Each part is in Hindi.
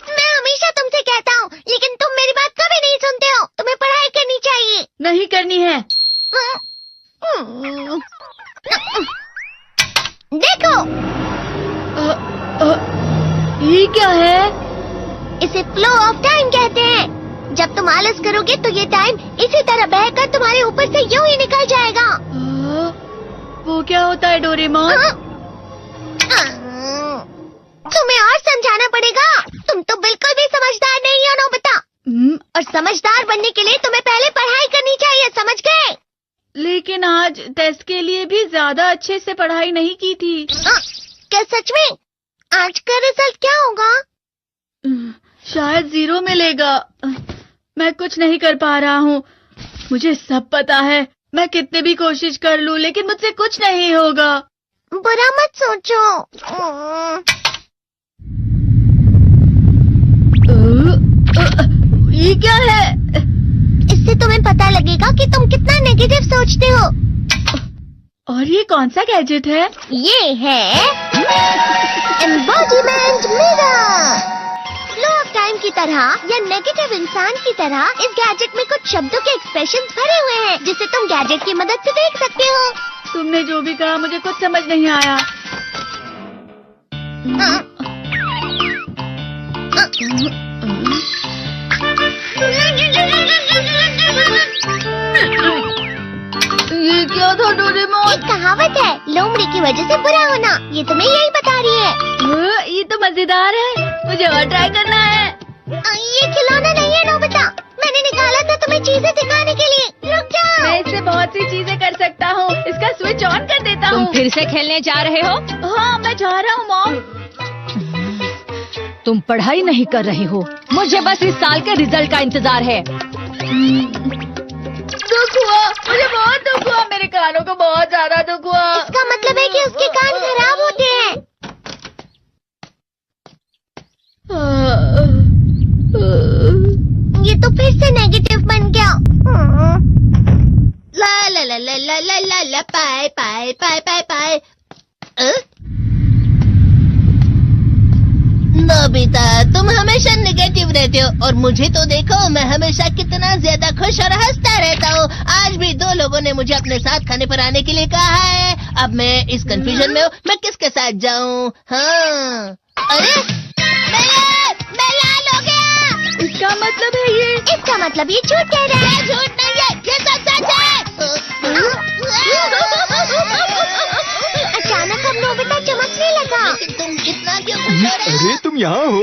मैं हमेशा तुमसे कहता हूँ, लेकिन तुम मेरी बात कभी नहीं सुनते हो। तुम्हें पढ़ाई करनी चाहिए। नहीं करनी है। देखो, ये क्या है? इसे फ्लो ऑफ टाइम कहते हैं। जब तुम आलस करोगे तो ये टाइम इसी तरह बहकर तुम्हारे ऊपर से यूं ही निकल जाएगा। वो क्या होता है डोरेमोन? तुम्हें और समझाना पड़ेगा। तुम तो बिल्कुल भी समझदार नहीं हो नोबिता। और समझदार बनने के लिए तुम्हें पहले पढ़ाई करनी चाहिए, समझ गए? लेकिन आज टेस्ट के लिए भी ज्यादा अच्छे से पढ़ाई नहीं की थी। क्या सच में? आज का रिजल्ट क्या होगा? शायद 0 मिलेगा। मैं कुछ नहीं कर पा रहा हूँ। मुझे सब पता है। मैं कितनी भी कोशिश कर लूँ, लेकिन मुझसे कुछ नहीं होगा। बुरा मत सोचो। ये क्या है? इससे तुम्हें पता लगेगा कि तुम कितना नेगेटिव सोचते हो। और ये कौन सा गैजेट है? ये है embodiment mirror. Flow of time की तरह या नेगेटिव इंसान की तरह इस गैजेट में कुछ शब्दों के एक्सप्रेशंस भरे हुए हैं, जिसे तुम गैजेट की मदद से देख सकते हो। तुमने जो भी कहा मुझे कुछ समझ नहीं आया। ये क्या था डोरेमोन? एक कहावत है, लोमड़ी की वजह से बुरा होना। ये तुम्हें यही बता रही है। ये तो मजेदार है। मुझे और ट्राई करना है। ये खिलौना नहीं है नोबिता। मैंने निकाला था तुम्हें चीजें दिखाने के लिए। रुक जाओ। मैं इससे बहुत सी चीजें कर सकता हूँ। इसका स्विच ऑन कर देता हूँ। तुम फिर से खेलने जा रहे हो? हाँ, मैं जा रहा हूँ मॉम। तुम पढ़ाई नहीं कर रही हो। मुझे बस इस साल के रिजल्ट का इंतजार है। दुख हुआ, मुझे बहुत दुख हुआ। मेरे कानों को बहुत ज्यादा दुख हुआ। इसका मतलब है कि उसके कान खराब होते हैं। ये तो फिर से नेगेटिव बन गया। ला ला ला ला ला ला ला ला पाए पाए पाए पाए पाए। नोबिता, तुम हमेशा नेगेटिव रहते हो और मुझे तो देखो, मैं हमेशा कितना ज्यादा खुश और हंसता रहता हूँ। आज भी 2 लोगों ने मुझे अपने साथ खाने पर आने के लिए कहा है। अब मैं इस कंफ्यूजन में हूँ, मैं किसके साथ जाऊँ? हाँ, अरे मैं लाल हो गया। इसका मतलब है ये? इसका मतलब ये झूठ कह रहा है। झूठ नहीं है, ये सब सच है। अचानक हम नोबिता चमकने लगा। तुम इतना क्यों खुश हो रहे हो? अरे तुम यहाँ हो?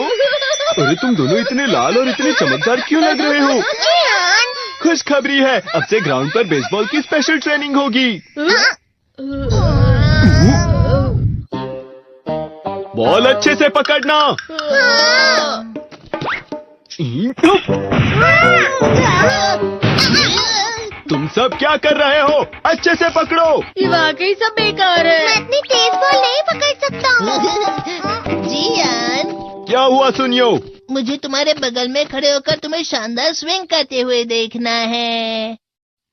अरे तुम दोनों इतने लाल और इतने चमकदार क्यों लग रहे हो? खुशखबरी है, अब से ग्राउंड पर बेसबॉल की स्पेशल ट्रेनिंग होगी। बॉल अच्छे से पकड़ना। तुम सब क्या कर रहे हो? अच्छे से पकड़ो। ये वाकई सब बेकार है। मैं इतनी तेज बॉल नहीं पकड़ सकता हूँ। जियान, क्या हुआ सुनियो? मुझे तुम्हारे बगल में खड़े होकर तुम्हें शानदार स्विंग करते हुए देखना है।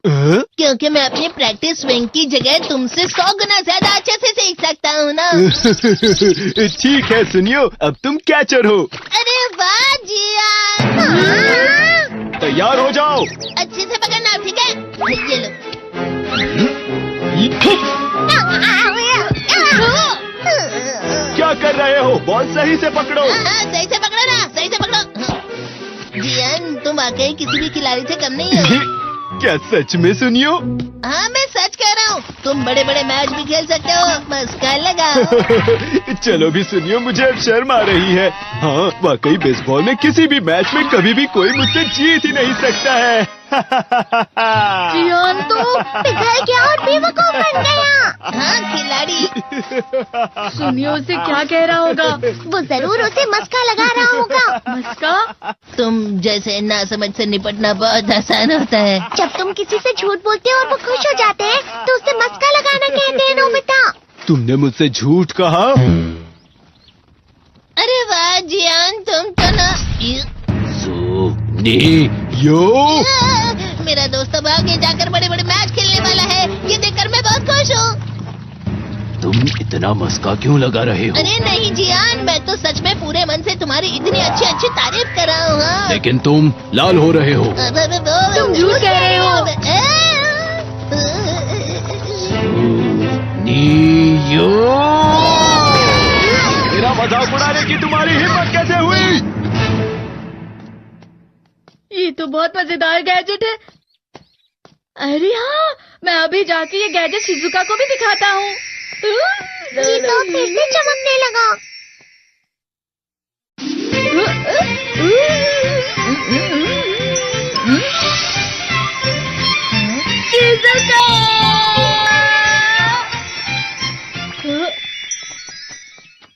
क्योंकि मैं अपनी प्रैक्टिस स्विंग की जगह तुमसे 100 गुना ज्यादा अच्छे से सीख सकता हूँ ना। ठीक है सुनियो, अब तुम कैचर हो। अरे वाह जियान। तैयार हो जाओ। अच्छे से पकड़ना, ठीक है? ये लो। क्या कर रहे हो? बॉल सही से पकड़ो। सही से पकड़ो ना, सही से पकड़ो। जियान, तुम वाकई किसी भी खिलाड़ी से कम नहीं हो। क्या सच में सुनियो? हाँ, मैं सच कह रहा हूँ। तुम बड़े बड़े मैच भी खेल सकते हो। मस्का लगाओ। चलो भी सुनियो, मुझे अब शर्म आ रही है। हाँ, वाकई बेसबॉल में किसी भी मैच में कभी भी कोई मुझसे जीत ही नहीं सकता है। जियान तो पिघल गया और बेवकूफ बन गया। हाँ, खिलाड़ी। सुनियो उसे क्या कह रहा होगा? वो जरूर उसे मस्का लगा रहा होगा। मस्का? तुम जैसे नासमझ से निपटना बहुत आसान होता है। जब तुम किसी से झूठ बोलते हो और वो खुश हो जाते हैं, तो उसे मस्का लगाना कहते हैं नोबिता। तुमने मुझसे झूठ कहा? अरे वाह जियान, तुम तो ना। यो, मेरा दोस्त अब आगे जाकर बड़े बड़े मैच खेलने वाला है। ये देखकर मैं बहुत खुश हूँ। तुम इतना मस्का क्यों लगा रहे हो? अरे नहीं जियान, मैं तो सच में पूरे मन से तुम्हारी इतनी अच्छी अच्छी तारीफ कर रहा हूँ। हाँ। लेकिन तुम लाल हो रहे हो। तुम झूठ कह रहे हो। मेरा मजाक उड़ाने की तुम्हारी हिम्मत कैसे हुई? ये तो बहुत मजेदार गैजेट है। अरे हाँ, मैं अभी जाके ये गैजेट शिजुका को भी दिखाता हूँ। ये तो फिर से चमकने लगा। शिजुका!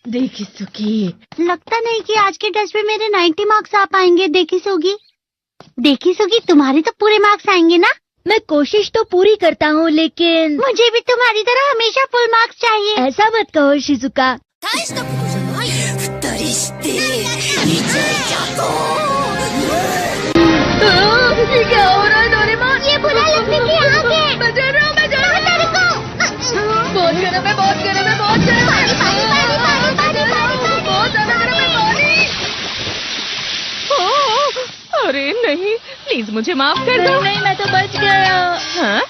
देखी सुकी, लगता नहीं कि आज के टेस्ट में मेरे 90 मार्क्स आ पाएंगे। देखी सोगी तुम्हारे तो पूरे मार्क्स आएंगे ना? मैं कोशिश तो पूरी करता हूँ, लेकिन मुझे भी तुम्हारी तरह हमेशा फुल मार्क्स चाहिए। ऐसा मत कहो शिजुका। ये क्या हो रहा है डोरेमोन? ये बुरा लगने की आग है। मैं डर रहा हूँ, मैं डर रहा हूँ। तेरे को बहुत गर्म है, बहुत गर्म है, बहुत गर्म है। पानी। बहुत ज्यादा गर्म है पानी। अरे नहीं, प्लीज मुझे माफ कर दो। नहीं, मैं तो बच गया। हाँ?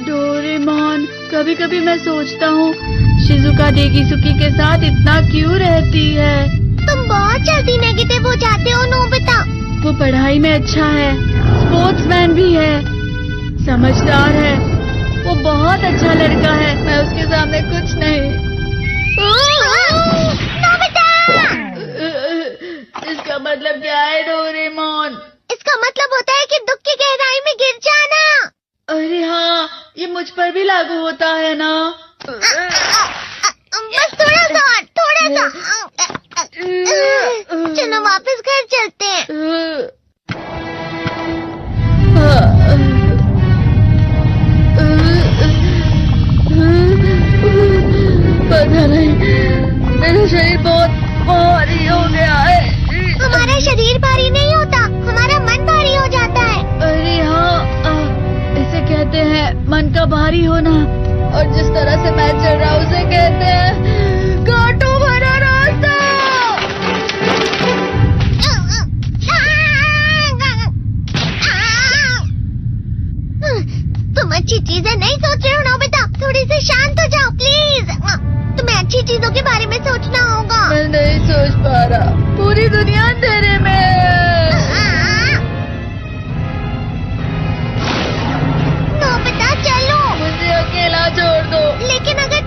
डोरेमोन, कभी कभी मैं सोचता हूँ शिजुका डेगिसुकी के साथ इतना क्यों रहती है। तुम बहुत जल्दी नेगेटिव हो जाते हो नोबिता। वो पढ़ाई में अच्छा है, स्पोर्ट्समैन भी है, समझदार है, वो बहुत अच्छा लड़का है। मैं उसके सामने कुछ नहीं। नोबिता! इसका मतलब क्या है डोरेमोन? इसका मतलब होता है कि दुख की गहराई में गिर जाना। अरे हाँ, ये मुझ पर भी लागू होता है ना। बस थोड़ा सा। चलो वापस घर चलते हैं। पता नहीं, मेरा शरीर बहुत भारी हो गया है। हमारा शरीर भारी नहीं होता, हमारा मन भारी हो जाता है। अरे हाँ, इसे कहते हैं मन का भारी होना। और जिस तरह से मैं चल रहा हूँ उसे कहते हैं कांटों भरा रास्ता। तुम अच्छी चीजें नहीं सोच रहे हो नोबिता। थोड़ी सी शांत हो जाओ प्लीज। तुम्हें अच्छी चीजों के बारे में सोचना होगा। मैं नहीं सोच पा रहा, पूरी दुनिया अंधेरे में है। नोबिता चलो। मुझे अकेला छोड़ दो। लेकिन अगर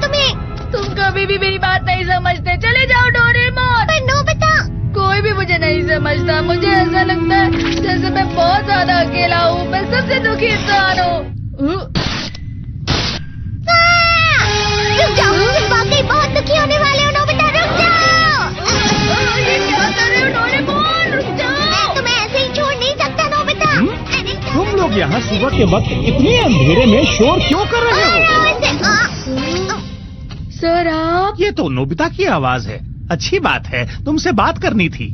तुम कभी भी मेरी बात नहीं समझते। चले जाओ डोरेमोन। पर नोबिता। कोई भी मुझे नहीं समझता। मुझे ऐसा लगता है जैसे मैं बहुत ज्यादा अकेला हूँ। मैं सबसे दुखी इंसान हूँ। रुक जाओ, तुम वाकई बहुत दुखी होने वाले हो नोबिता। रुक जाओ। ये क्या कर रहे हो डोरेमोन? रुक जाओ। मैं तुम्हें ऐसे ही छोड़ नहीं सकता नोबिता। तुम लोग यहाँ सुबह के वक्त इतने अंधेरे में शोर क्यों कर रहे हो? सर आप? ये तो नोबिता की आवाज है। अच्छी बात है, तुमसे बात करनी थी।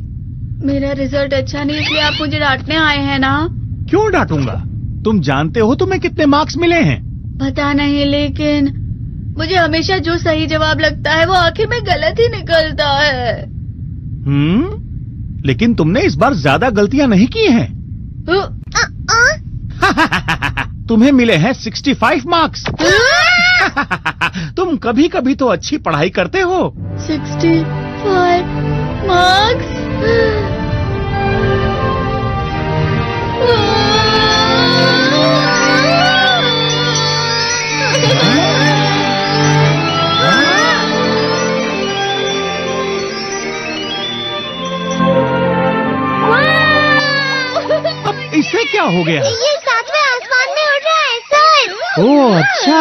मेरा रिजल्ट अच्छा नहीं, इसलिए आप मुझे डांटने आए हैं ना? क्यों डांटूंगा? तुम जानते हो तुम्हें कितने मार्क्स मिले हैं? पता नहीं, लेकिन मुझे हमेशा जो सही जवाब लगता है वो आखिर में गलत ही निकलता है। लेकिन तुमने इस बार ज्यादा गलतियां नहीं की हैं। तुम्हें मिले हैं 65 मार्क्स। तुम कभी कभी तो अच्छी पढ़ाई करते हो। 65 मार्क्स? अब इससे क्या हो गया? ये सातवें आसमान में उड़ रहा है सर। ओह अच्छा।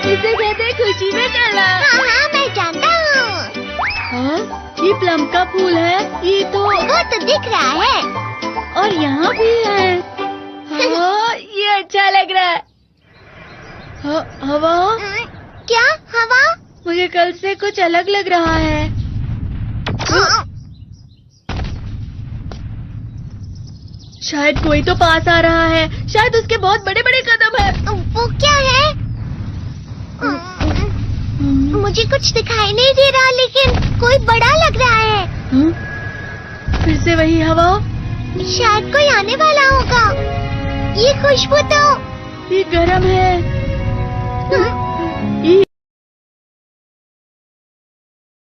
इसे कहते हैं खुशी में चलना। हाँ मैं जानता हूँ। हाँ, ये प्लम का फूल है। ये तो वो तो दिख रहा है। और यहाँ भी है। हाँ, ये अच्छा लग रहा है। हवा? क्या हवा? मुझे कल से कुछ अलग लग रहा है। शायद कोई तो पास आ रहा है। शायद उसके बहुत बड़े बड़े कदम है। वो क्या है? मुझे कुछ दिखाई नहीं दे रहा, लेकिन कोई बड़ा लग रहा है। फिर से वही हवा। शायद कोई आने वाला होगा। ये खुशबू तो ये गर्म है।